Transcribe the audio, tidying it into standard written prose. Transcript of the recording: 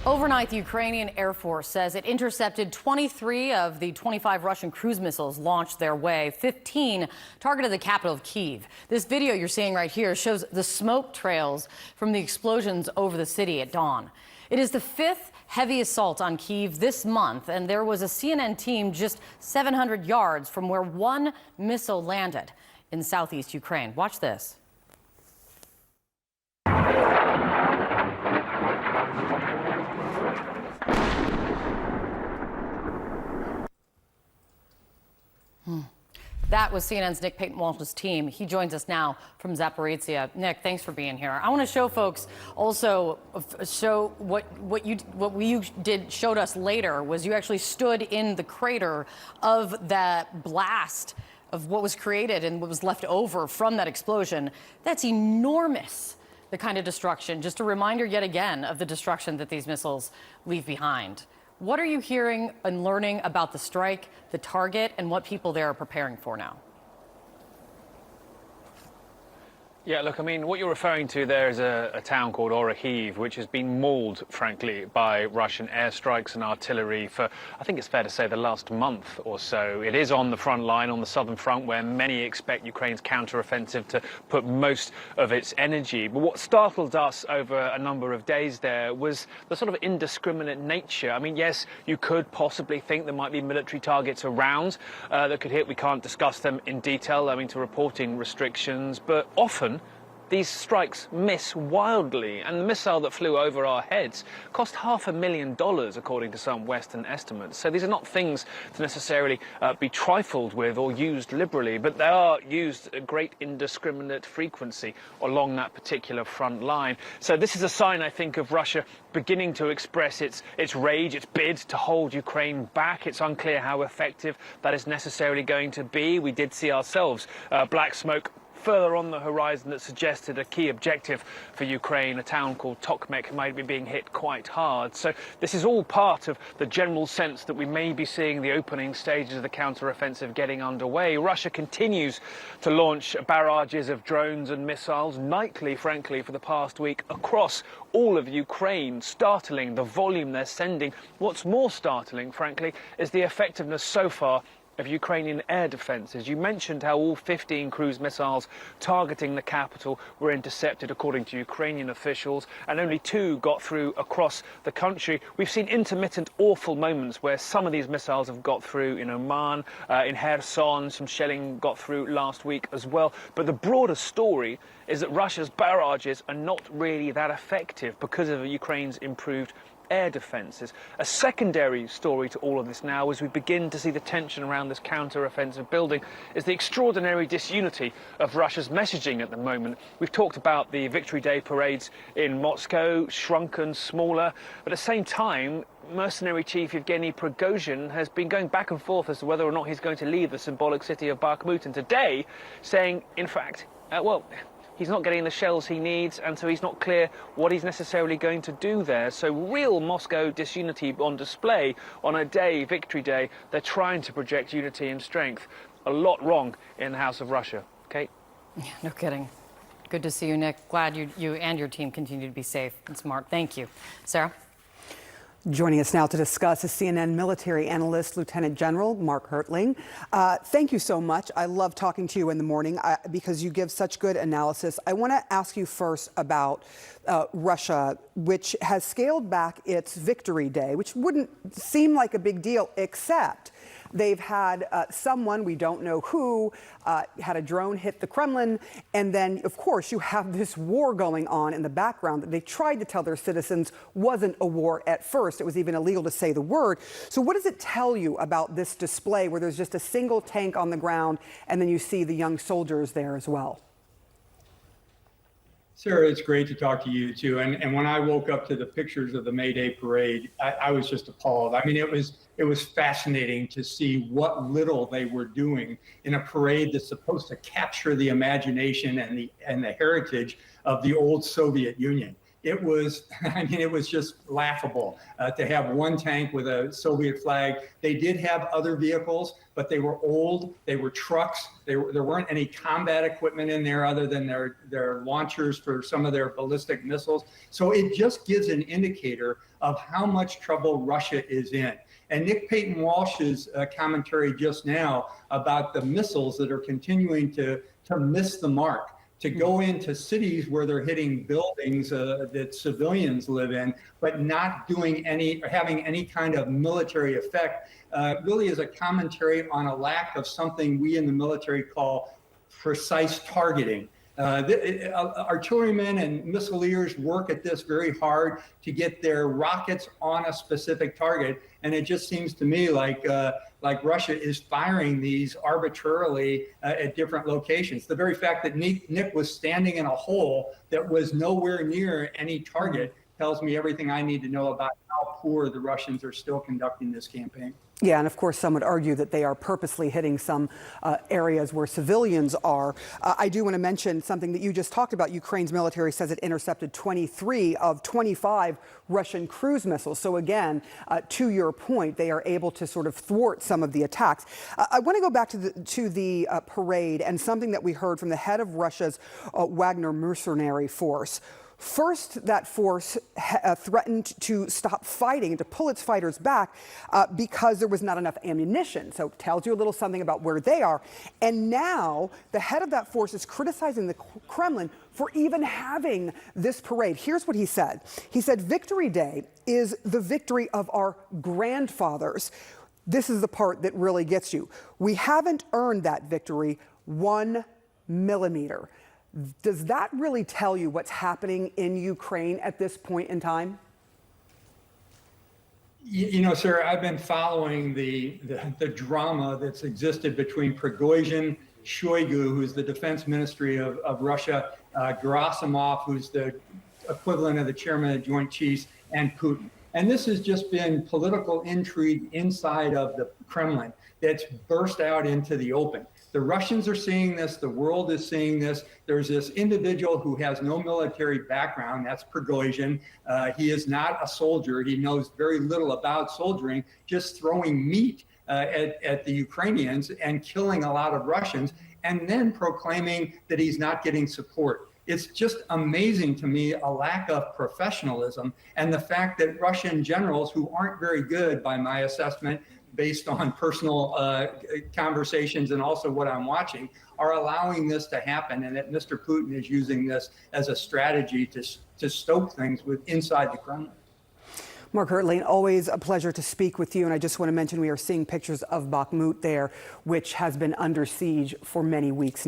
Overnight, the Ukrainian Air Force says it intercepted 23 of the 25 Russian cruise missiles launched their way. 15 targeted the capital of Kyiv. This video you're seeing right here shows the smoke trails from the explosions over the city at dawn. It is the fifth heavy assault on Kyiv this month, and there was a CNN team just 700 yards from where one missile landed in southeast Ukraine. Watch this. That was CNN's Nick Payton-Walsh's team. He joins us now from Zaporizhia. Nick, thanks for being here. I want to show folks also what you showed us later was you actually stood in the crater of that blast of what was created and what was left over from that explosion. That's enormous, the kind of destruction. Just a reminder yet again of the destruction that these missiles leave behind. What are you hearing and learning about the strike, the target, and what people there are preparing for now? Yeah, look, I mean, what you're referring to there is a town called Orikhiv, which has been mauled, frankly, by Russian airstrikes and artillery for, I think it's fair to say, the last month or so. It is on the front line, on the southern front, where many expect Ukraine's counteroffensive to put most of its energy. But what startled us over a number of days there was the sort of indiscriminate nature. I mean, yes, you could possibly think there might be military targets around that could hit. We can't discuss them in detail, owing to reporting restrictions, but often these strikes miss wildly, and the missile that flew over our heads cost $500,000, according to some Western estimates. So these are not things to necessarily be trifled with or used liberally, but they are used at great indiscriminate frequency along that particular front line. So this is a sign, I think, of Russia beginning to express its rage, its bid to hold Ukraine back. It's unclear how effective that is necessarily going to be. We did see ourselves black smoke further on the horizon that suggested a key objective for Ukraine, a town called Tokmek, might be being hit quite hard. So this is all part of the general sense that we may be seeing the opening stages of the counteroffensive getting underway. Russia continues to launch barrages of drones and missiles nightly, frankly, for the past week across all of Ukraine. Startling, the volume they're sending. What's more startling, frankly, is the effectiveness so far of Ukrainian air defences. You mentioned how all 15 cruise missiles targeting the capital were intercepted, according to Ukrainian officials, and only 2 got through across the country. We've seen intermittent awful moments where some of these missiles have got through in Oman, in Kherson, some shelling got through last week as well. But the broader story is that Russia's barrages are not really that effective because of Ukraine's improved air defences. A secondary story to all of this now, as we begin to see the tension around this counter-offensive building, is the extraordinary disunity of Russia's messaging at the moment. We've talked about the Victory Day parades in Moscow, shrunken, smaller, but at the same time, mercenary chief Yevgeny Prigozhin has been going back and forth as to whether or not he's going to leave the symbolic city of Bakhmut, and today saying, in fact, he's not getting the shells he needs, and so he's not clear what he's necessarily going to do there. So real Moscow disunity on display on a day, Victory Day. They're trying to project unity and strength. A lot wrong in the House of Russia. Kate? Yeah, no kidding. Good to see you, Nick. Glad you and your team continue to be safe and smart. Thank you. Sarah? Joining us now to discuss is CNN military analyst, Lieutenant General Mark Hertling. Thank you so much. I love talking to you in the morning because you give such good analysis. I want to ask you first about Russia, which has scaled back its Victory Day, which wouldn't seem like a big deal, except they've had someone, we don't know who, had a drone hit the Kremlin. And then, of course, you have this war going on in the background that they tried to tell their citizens wasn't a war at first. It was even illegal to say the word. So what does it tell you about this display where there's just a single tank on the ground and then you see the young soldiers there as well? Sarah, it's great to talk to you too. And when I woke up to the pictures of the May Day parade, I was just appalled. I mean, it was fascinating to see what little they were doing in a parade that's supposed to capture the imagination and the heritage of the old Soviet Union. it was, I mean, it was just laughable to have one tank with a Soviet flag. They did have other vehicles, but they were old. They were trucks. There weren't any combat equipment in there other than their launchers for some of their ballistic missiles. So it just gives an indicator of how much trouble Russia is in. And Nick Payton Walsh's commentary just now about the missiles that are continuing to miss the mark, to go into cities where they're hitting buildings that civilians live in, but not doing having any kind of military effect, really is a commentary on a lack of something we in the military call precise targeting. Artillerymen and missileers work at this very hard to get their rockets on a specific target, and it just seems to me like Russia is firing these arbitrarily at different locations. The very fact that Nick was standing in a hole that was nowhere near any target tells me everything I need to know about how poor the Russians are still conducting this campaign. Yeah, and of course, some would argue that they are purposely hitting some areas where civilians are. I do want to mention something that you just talked about. Ukraine's military says it intercepted 23 of 25 Russian cruise missiles. So again, to your point, they are able to sort of thwart some of the attacks. I want to go back to the parade and something that we heard from the head of Russia's Wagner mercenary force. First, that force threatened to stop fighting, to pull its fighters back because there was not enough ammunition. So it tells you a little something about where they are. And now the head of that force is criticizing the Kremlin for even having this parade. Here's what he said. He said, "Victory Day is the victory of our grandfathers." This is the part that really gets you. "We haven't earned that victory 1 millimeter." Does that really tell you what's happening in Ukraine at this point in time? You know, sir, I've been following the drama that's existed between Prigozhin, Shoigu, who's the defense ministry of Russia, Gerasimov, who's the equivalent of the chairman of the Joint Chiefs, and Putin. And this has just been political intrigue inside of the Kremlin that's burst out into the open. The Russians are seeing this. The world is seeing this. There's this individual who has no military background. That's Prigozhin. He is not a soldier. He knows very little about soldiering, just throwing meat at the Ukrainians and killing a lot of Russians, and then proclaiming that he's not getting support. It's just amazing to me, a lack of professionalism, and the fact that Russian generals, who aren't very good by my assessment, based on personal conversations and also what I'm watching, are allowing this to happen, and that Mr. Putin is using this as a strategy to stoke things inside the Kremlin. Mark Hertling, always a pleasure to speak with you. And I just want to mention we are seeing pictures of Bakhmut there, which has been under siege for many weeks now.